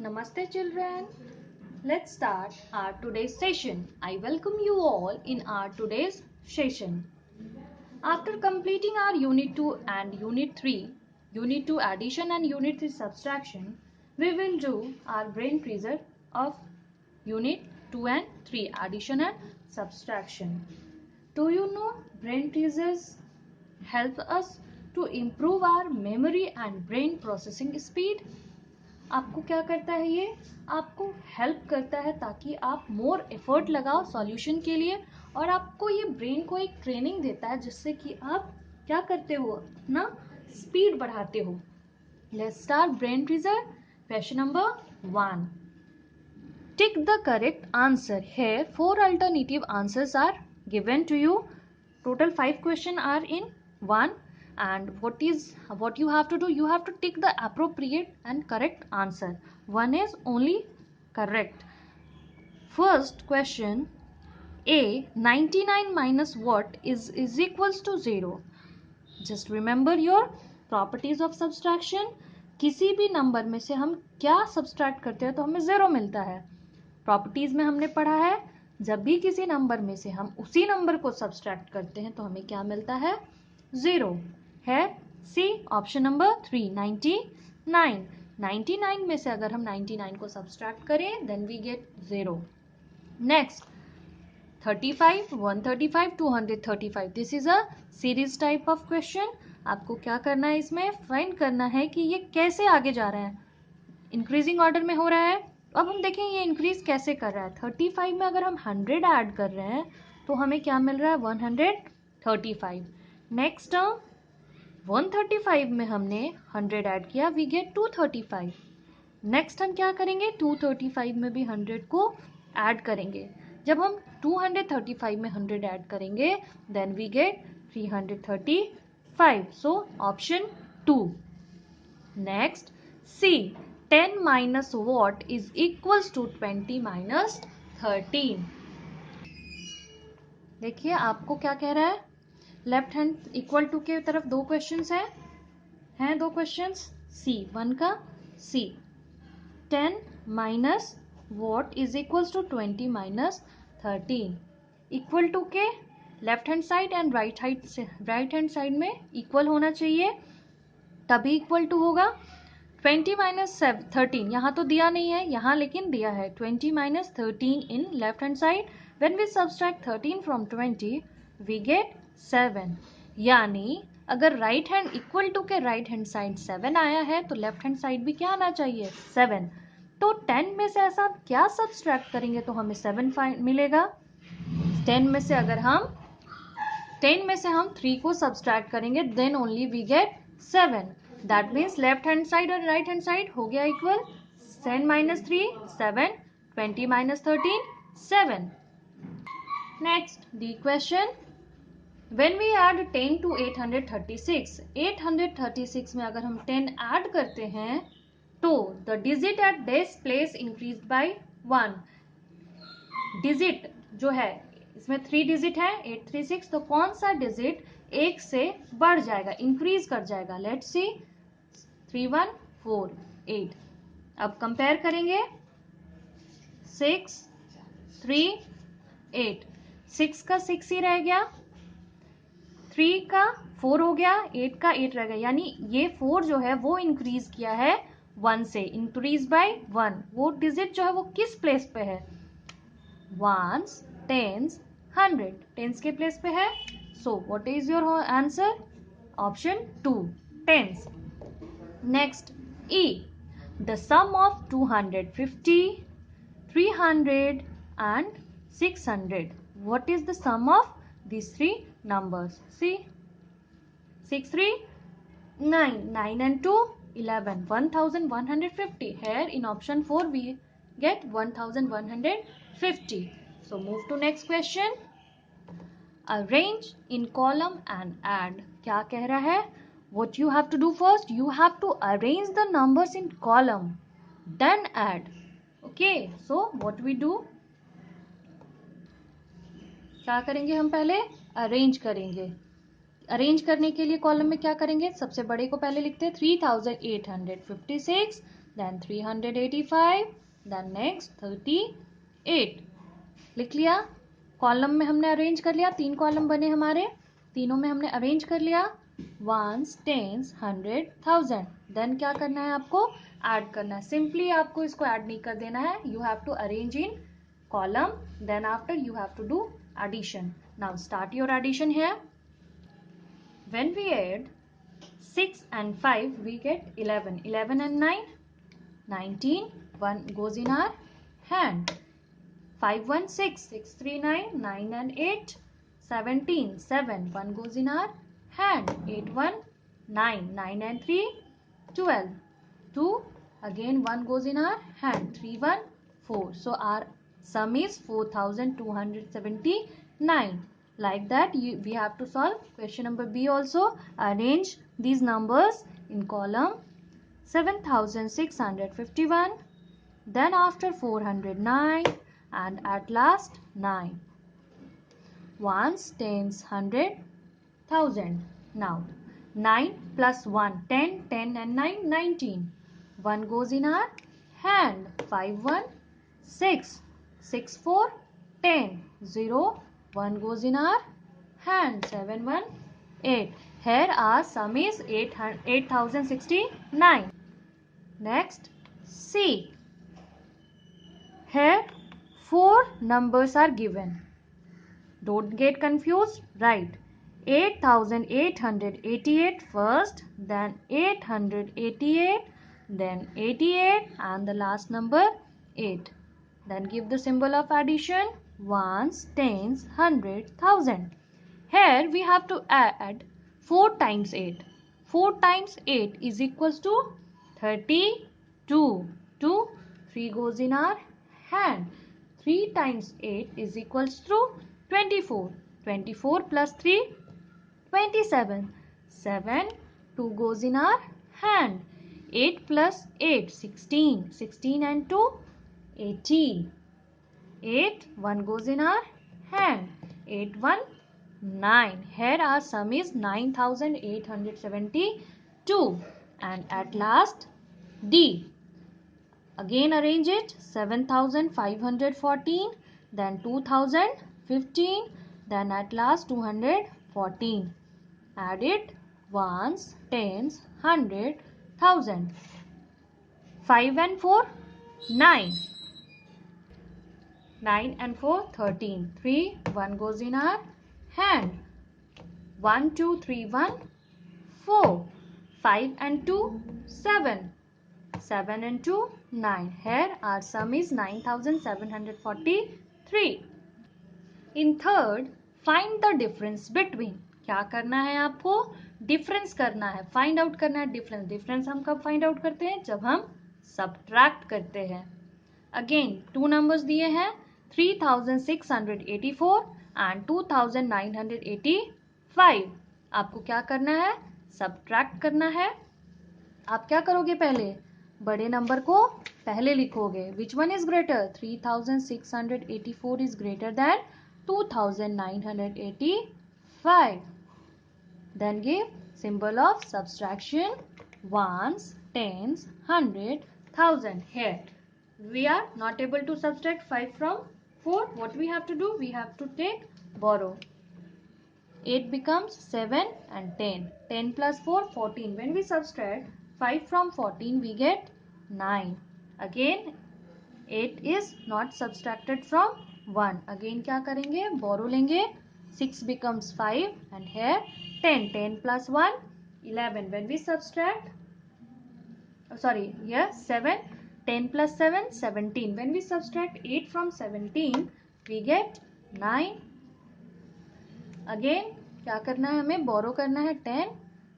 Namaste children. Let's start our today's session. I welcome you all in our today's session. After completing our Unit 2 and Unit 3, Unit 2 addition and Unit 3 subtraction, we will do our brain teaser of Unit 2 and 3 addition and subtraction. Do you know brain teasers help us to improve our memory and brain processing speed? आपको क्या करता है ये आपको help करता है ताकि आप मोर एफर्ट लगाओ सॉल्यूशन के लिए और आपको ये ब्रेन को एक ट्रेनिंग देता है जिससे कि आप क्या करते हो अपना स्पीड बढ़ाते हो. Let's start brain treasure. Question number 1. Tick the correct answer. Here 4 alternative answers are given to you. Total 5 questions are in 1. And what you have to do, you have to tick the appropriate and correct answer. One is only correct. First question, A 99 minus what is equals to 0. Just remember your properties of subtraction. किसी भी number में से हम क्या subtract करते हैं तो हमें 0 मिलता है. प्रॉपर्टीज में हमने पढ़ा है जब भी किसी नंबर में से हम उसी नंबर को सब्सट्रैक्ट करते हैं तो हमें क्या मिलता है 0. है सी ऑप्शन नंबर 3 99. 99 में से अगर हम 99 को सब्सट्रैक्ट करें then we get 0. Next 35 135 235. This is a series type of question. आपको क्या करना है इसमें फाइंड करना है कि ये कैसे आगे जा रहा है. इंक्रीजिंग ऑर्डर में हो रहा है. अब हम देखें ये इंक्रीज कैसे कर रहा है. 35 में अगर हम 100 ऐड कर रहे हैं तो हमें क्या मिल रहा है 135. नेक्स्ट टर्म 135 में हमने 100 ऐड किया वी गेट 235. नेक्स्ट हम क्या करेंगे 235 में भी 100 को ऐड करेंगे. जब हम 235 में 100 ऐड करेंगे then we get 335. So option 2. Next see 10 minus what is equals to 20 minus 13. देखिए आपको क्या कह रहा है. लेफ्ट हैंड इक्वल टू के तरफ दो क्वेश्चंस हैं दो क्वेश्चंस. सी 1 का C 10 minus what is equals to 20 minus 13. Equal to के left hand side and right hand side में इक्वल होना चाहिए तभी इक्वल टू होगा. 20 माइनस 13 यहाँ तो दिया नहीं है यहाँ लेकिन दिया है 20 minus 13 in left hand side. When we subtract 13 from 20 we get 7. यानी अगर राइट हैंड इक्वल टू के राइट हैंड साइड 7 आया है तो लेफ्ट हैंड साइड भी क्या आना चाहिए 7. तो 10 में से ऐसा क्या सब्सट्रैक्ट करेंगे तो हमें 7 मिलेगा. 10 में से हम 3 को सब्सट्रैक्ट करेंगे then only we get 7. That means left hand side और राइट हैंड साइड हो गया equal. 10 minus 3 7. 20 minus 13 7. Next the question. When we add 10 to 836 में अगर हम 10 ऐड करते हैं तो the digit at this place increased by 1. Digit जो है इसमें 3 डिजिट है 836 तो कौन सा डिजिट एक से बढ़ जाएगा इंक्रीज कर जाएगा. Let's see 3148. अब कंपेयर करेंगे 6 3 8. 6 का 6 ही रह गया 3 का 4 हो गया 8 का 8 रह गया. यानी ये 4 जो है वो इंक्रीज किया है 1 से. Increase by 1. वो डिजिट जो है वो किस प्लेस पे है वंस टेंस 100 टेंस के प्लेस पे है. So what is your answer option 2 tens. Next E the sum of 250 300 and 600. what is the sum of these three numbers? See 6 3 9 9 and 2 11 1150. Here in option 4 we get 1150. So move to next question. Arrange in column and add. क्या कह रहा है what you have to do first you have to arrange the numbers in column then add. Okay, so what we do क्या करेंगे हम पहले arrange करेंगे. Arrange करने के लिए कॉलम में क्या करेंगे, सबसे बड़े को पहले लिखते हैं 3856, देन 385, देन नेक्स्ट 38, लिख लिया। कॉलम में हमने अरेंज कर लिया, 3 कॉलम बने हमारे, तीनों में हमने अरेंज कर लिया, वंस, टेंस, 100,000। देन क्या करना है आपको, ऐड करना है। सिंपली आपको इसको ऐड नहीं कर देना है, you have to arrange in column, then after you have to do addition. Now start your addition here. When we add 6 and 5, we get 11. 11 and 9, 19. 1 goes in our hand. 5, 1, 6. 6, 3, 9. 9 and 8, 17. 7. 1 goes in our hand. 8, 1, 9. 9 and 3, 12. 2. Again 1 goes in our hand. 3, 1, 4. So our sum is 4279. Like that, we have to solve question number B also. Arrange these numbers in column 7651, then after 409, and at last 9. Ones, tens, 100,000. Now 9 plus 1, 10, 10 and 9, 19. 1 goes in our hand. 5, 1, 6. 6, 4, 10. 0, 1 goes in our hand. 7, 1, 8. Here our sum is 8069. Next, C. Here 4 numbers are given. Don't get confused. Write 8888 first, then 888, then 88, and the last number 8. Then give the symbol of addition, ones, tens, 100,000. Here we have to add 4 times 8. 4 times 8 is equals to 32. 2, 3 goes in our hand. 3 times 8 is equals to 24. 24 plus 3, 27. 7, 2 goes in our hand. 8 plus 8, 16. 16 and 2, 18. 8, 1 goes in our hand. 8, 1, 9. Here our sum is 9872. And at last, D. Again arrange it. 7514, then 2015, then at last 214. Add it, ones, tens, 100,000. 5 and 4, 9. 9 and 4, 13. 3, 1 goes in our hand. 1, 2, 3, 1, 4. 5 and 2, 7. 7 and 2, 9. Here our sum is 9743. In third, find the difference between. क्या करना है आपको, difference करना है, find out करना है difference. Difference हम कब फाइंड आउट करते हैं, जब हम सब्ट्रैक्ट करते हैं। अगेन 2 नंबर्स दिए हैं, 3684 एंड 2985। आपको क्या करना है, सब्ट्रैक्ट करना है। आप क्या करोगे, पहले बड़े नंबर को पहले लिखोगे। Which one is greater, 3684 is greater then 2985. Then give symbol of subtraction, ones, tens, 100,000. Here we are not able to subtract 5 from 4. What we have to do, we have to take borrow. 8 becomes 7 and 10. 10 plus 4, 14. When we subtract 5 from 14, we get 9. Again 8 is not subtracted from 1. Again क्या करेंगे, borrow लेंगे. 6 becomes 5 and here 10. 10 plus 1, 11. When we subtract, here 7. 10 plus 7, 17. When we subtract 8 from 17, we get 9. Again क्या करना है, हमें borrow करना है 10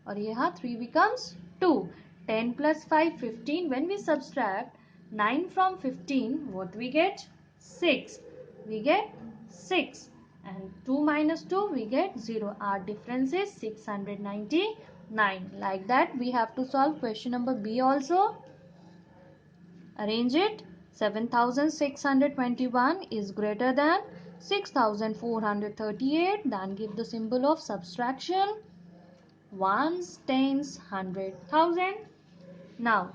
और यहाँ 3 becomes 2. 10 plus 5, 15. When we subtract 9 from 15, what we get, 6. We get 6. And 2 minus 2, we get 0. Our difference is 699. Like that, we have to solve question number B also. Arrange it. 7621 is greater than 6438. Then give the symbol of subtraction. ones, tens, 100,000. Now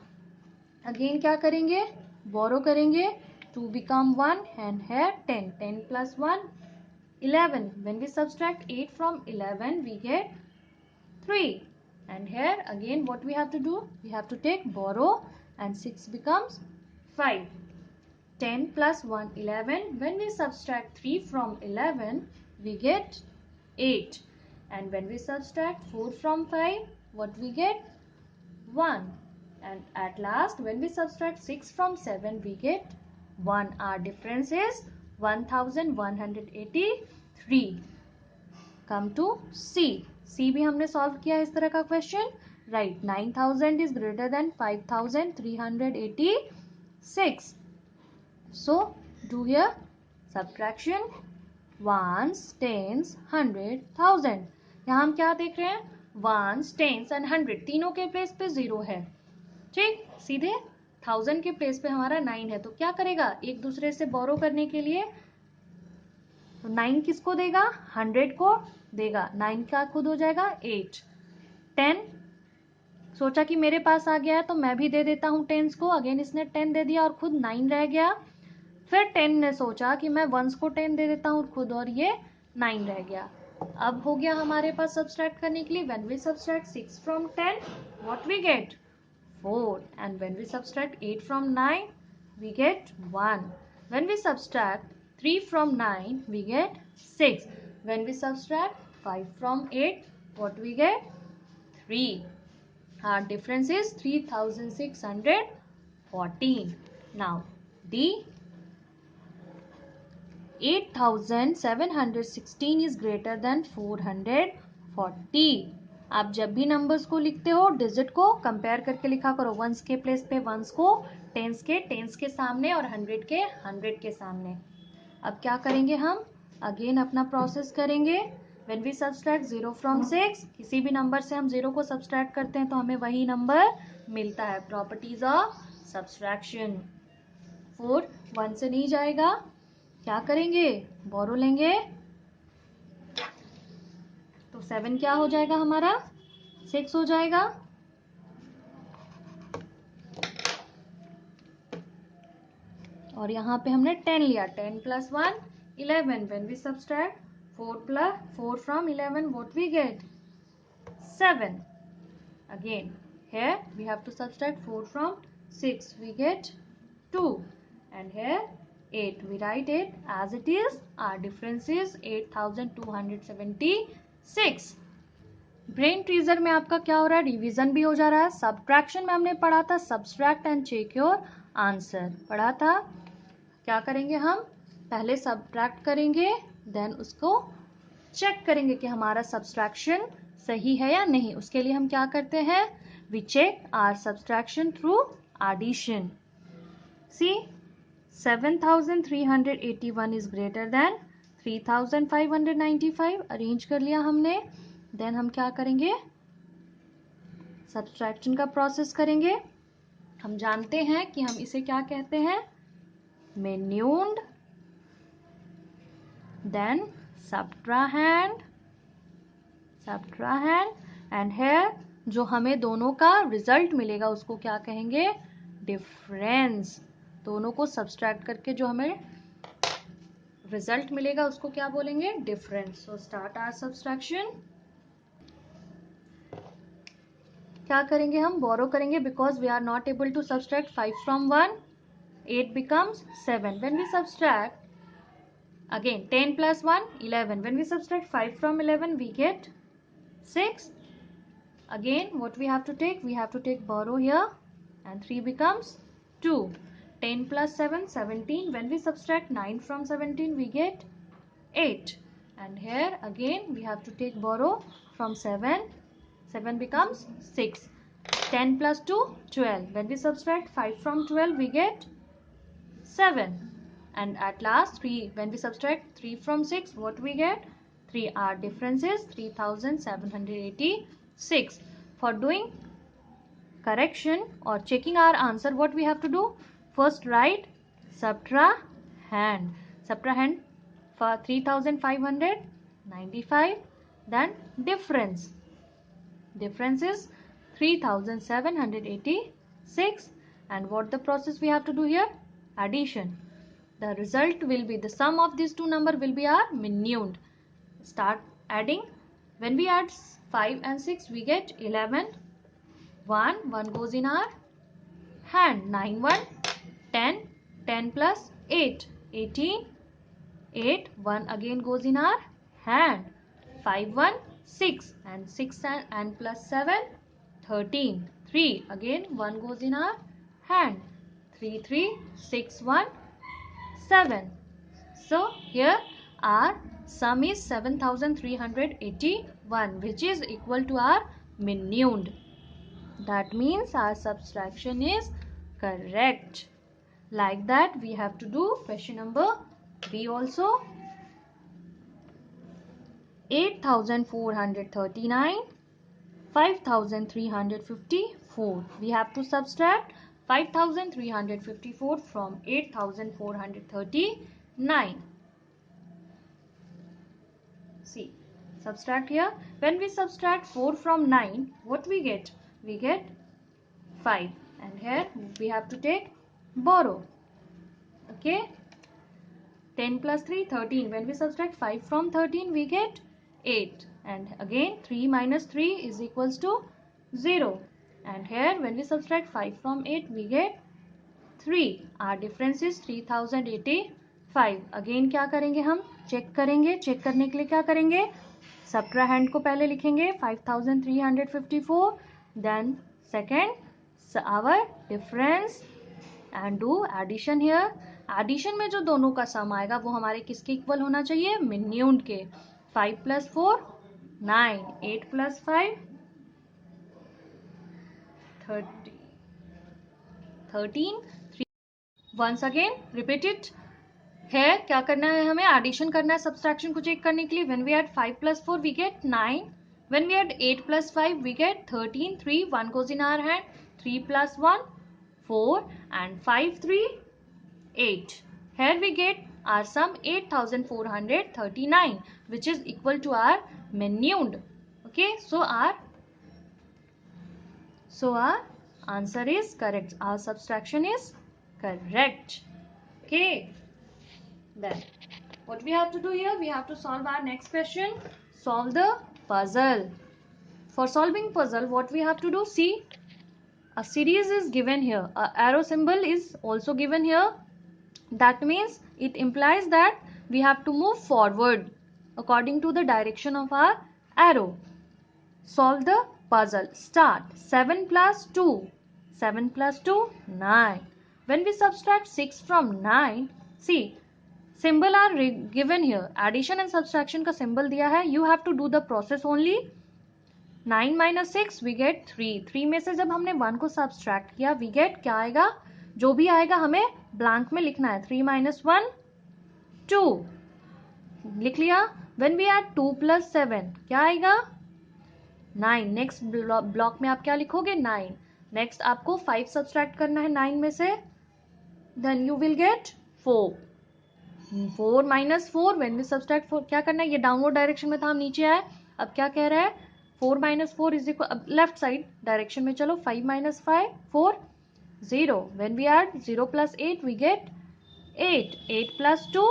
again क्या करेंगे, borrow करेंगे, 2 become 1 and here 10. 10 plus 1, 11. When we subtract 8 from 11 we get 3. And here again what we have to do, we have to take borrow and 6 becomes 5. 10 plus 1, 11. When we subtract 3 from 11 we get 8. And when we subtract 4 from 5, what we get? 1. And at last when we subtract 6 from 7 we get 1. Our difference is 1183. Come to C. C भी हमने solve किया इस तरह का question. Right, 9000 is greater than 5386. So do here subtraction ones, tens, 100,000. यहाँ हम क्या देख रहे हैं, ones, tens and 100 तीनों के प्लेस पे 0 है. ठीक, सीधे 1000 के प्लेस पे हमारा 9 है. तो क्या करेगा, एक दूसरे से बोरो करने के लिए, तो 9 किसको देगा, 100 को देगा. 9 का खुद हो जाएगा 8. 10 सोचा कि मेरे पास आ गया है तो मैं भी दे देता हूँ टेंस को. अगेन इसने 10 दे दिया और खुद 9 रह गया. फिर 10 ने सोचा कि मैं वंस को 10 दे देता हूँ खुद, और ये 9 रह गया. अब हो गया हमारे पास सब्सट्रैक्ट करने के लिए. When we subtract 6 from 10 what we get 4. And when we subtract 8 from 9 we get 1. When we subtract 3 from 9 we get 6. When we subtract 5 from 8 what we get 3. Our difference is 3614. Now D. 8716 is greater than 440. आप जब भी numbers को लिखते हो digit को compare करके लिखा करो. वंस के प्लेस पे वंस को, टेंस के सामने और 100 के सामने. अब क्या करेंगे हम, अगेन अपना प्रोसेस करेंगे. व्हेन वी सब्सट्रैक्ट 0 फ्रॉम 6, किसी भी नंबर से हम 0 को सब्सट्रैक्ट करते हैं तो हमें वही नंबर मिलता है. Properties of subtraction. 4 1 से नहीं जाएगा, क्या करेंगे, बोरो लेंगे. तो 7 क्या हो जाएगा हमारा, 6 हो जाएगा. और यहाँ पे हमने 10 लिया. 10 plus 1 11. When we subtract 4 from 11 what we get 7. Again here we have to subtract 4 from 6 we get 2. And here 8 we write it as it is. Our difference is 8276. Brain treasure में आपका क्या हो रहा है, रिवीजन भी हो जा रहा है. सब्ट्रैक्शन में हमने पढ़ा था subtract and check your answer पढ़ा था. क्या करेंगे हम, पहले सब्ट्रैक्ट करेंगे देन उसको चेक करेंगे कि हमारा सब्सट्रैक्शन सही है या नहीं. उसके लिए हम क्या करते हैं, we check our subtraction through addition. See 7381 is greater than 3595. Arrange कर लिया हमने. देन हम क्या करेंगे, सब्सट्रैक्शन का प्रोसेस करेंगे. हम जानते हैं कि हम इसे क्या कहते हैं, minuend, then subtrahend, and here जो हमें दोनों का रिजल्ट मिलेगा उसको क्या कहेंगे, डिफरेंस. दोनों को सब्सट्रैक्ट करके जो हमें रिजल्ट मिलेगा उसको क्या बोलेंगे, difference. So start our subtraction. क्या करेंगे हम, बोरो करेंगे because we are not able to subtract 5 from 1. 8 becomes 7. When we subtract again 10 plus 1 11. When we subtract 5 from 11 we get 6. Again what we have to take, we have to take borrow here and 3 becomes 2. 10 plus 7 17. When we subtract 9 from 17 we get 8. And here again we have to take borrow from 7. 7 becomes 6. 10 plus 2 12. When we subtract 5 from 12 we get 7. And at last 3. When we subtract 3 from 6 what we get 3. Our difference is 3786. For doing correction or checking our answer what we have to do, first write subtrahend for 3595. Then difference Difference is 3786. And what the process we have to do here? Addition. The result will be the sum of these two numbers will be our minute. Start adding. When we add 5 and 6, we get 11. 1 goes in our hand. 9 1 10. 10 plus 8 18. 8 1 again goes in our hand. 5 1 6 and 6 and plus 7 13. 3 again 1 goes in our hand. 3 3 6 1 7. So here our sum is 7381, which is equal to our minute. That means our subtraction is correct. Like that we have to do question number B also. 8439, 5354. We have to subtract 5354 from 8439. See, subtract here. When we subtract 4 from 9, what we get? We get 5. And here we have to take borrow. Okay. 10 plus 3, 13. When we subtract 5 from 13, we get 8. And again 3 minus 3 is equals to 0. And here when we subtract 5 from 8, we get 3. Our difference is 3085. Again क्या करेंगे हम? Check करेंगे. Check करने के लिए क्या करेंगे? Subtrahend को पहले लिखेंगे 5354. Then second our difference and do addition here. Addition में जो दोनों का सम आएगा वो हमारे किसके इक्वल होना चाहिए? मिन्यूट के. 5 plus 4 9. 8 plus 5 30. 13. 3. Once again repeat it. Here क्या करना है हमें? एडिशन करना है सब्सट्रैक्शन को चेक करने के लिए. When we add 5 plus 4 we get 9. When we add 8 plus 5 we get 13. 3 1 goes in our hand. 3 plus 1 4 and 5 3 8. Here we get our sum 8439, which is equal to our minute. Okay, so our answer is correct. Our subtraction is correct. Okay, then what we have to do here? We have to solve our next question. Solve the puzzle. For solving puzzle, what we have to do? See, a series is given here. A arrow symbol is also given here. That means it implies that we have to move forward according to the direction of our arrow. Solve the puzzle. Start. 7 plus 2. 7 plus 2, 9. When we subtract 6 from 9, see, symbol are given here. Addition and subtraction का symbol दिया है. You have to do the process only. 9 minus 6, we get 3. 3 में से जब हमने 1 को subtract किया, we get क्या आएगा? जो भी आएगा हमें ब्लैंक में लिखना है. 3 minus 1 2 लिख लिया. When we add 2 plus 7 क्या आएगा? 9. नेक्स्ट ब्लॉक में आप क्या लिखोगे? 9. नेक्स्ट आपको 5 सब्सट्रैक्ट करना है 9 में से. Then you will get 4. 4 minus 4. When we subtract 4 क्या करना है? ये डाउनवर्ड डायरेक्शन में था, हम नीचे आए. अब क्या कह रहा है? 4 minus 4 is equal. अब लेफ्ट साइड डायरेक्शन में चलो. 5 minus 5 4 0. When we add 0 plus 8 we get 8. 8 plus 2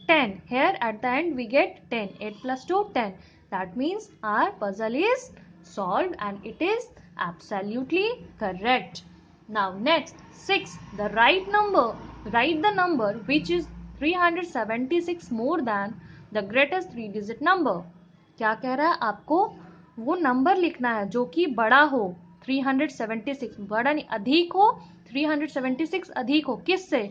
10. Here at the end we get 10. 8 plus 2 10. That means our puzzle is solved and it is absolutely correct. Now next 6. The right number. Write the number which is 376 more than the greatest 3-digit number. क्या कह रहा है? आपको वो number लिखना है जो कि बड़ा हो. 376 बड़ा नहीं, अधिक हो. 376 अधिक हो किससे?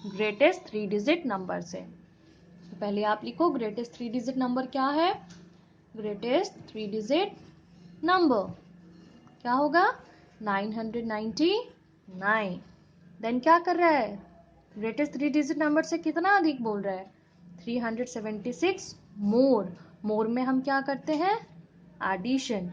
ग्रेटेस्ट 3-digit नंबर से. तो पहले आप लिखो ग्रेटेस्ट 3-digit नंबर क्या है? ग्रेटेस्ट 3-digit नंबर क्या होगा? 999. देन क्या कर रहा है? ग्रेटेस्ट 3-digit नंबर से कितना अधिक बोल रहा है? 376 मोर. मोर में हम क्या करते हैं? एडिशन.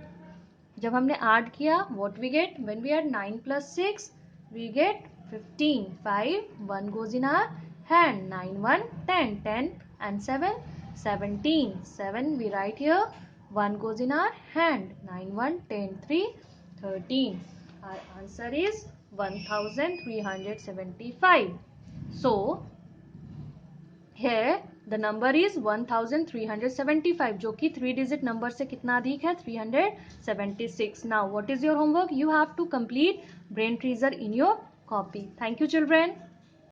जब हमने ऐड किया, what we get? When we add 9 plus 6 we get 15. 5 1 goes in our hand. 9 1 10 10 and 7 17. 7 we write here. 1 goes in our hand. 9 1 10 3 13. Our answer is 1375. So here the number is 1375 जो कि 3 digit number से कितना अधिक है 376. Now what is your homework? You have to complete brain teaser in your copy. Thank you children.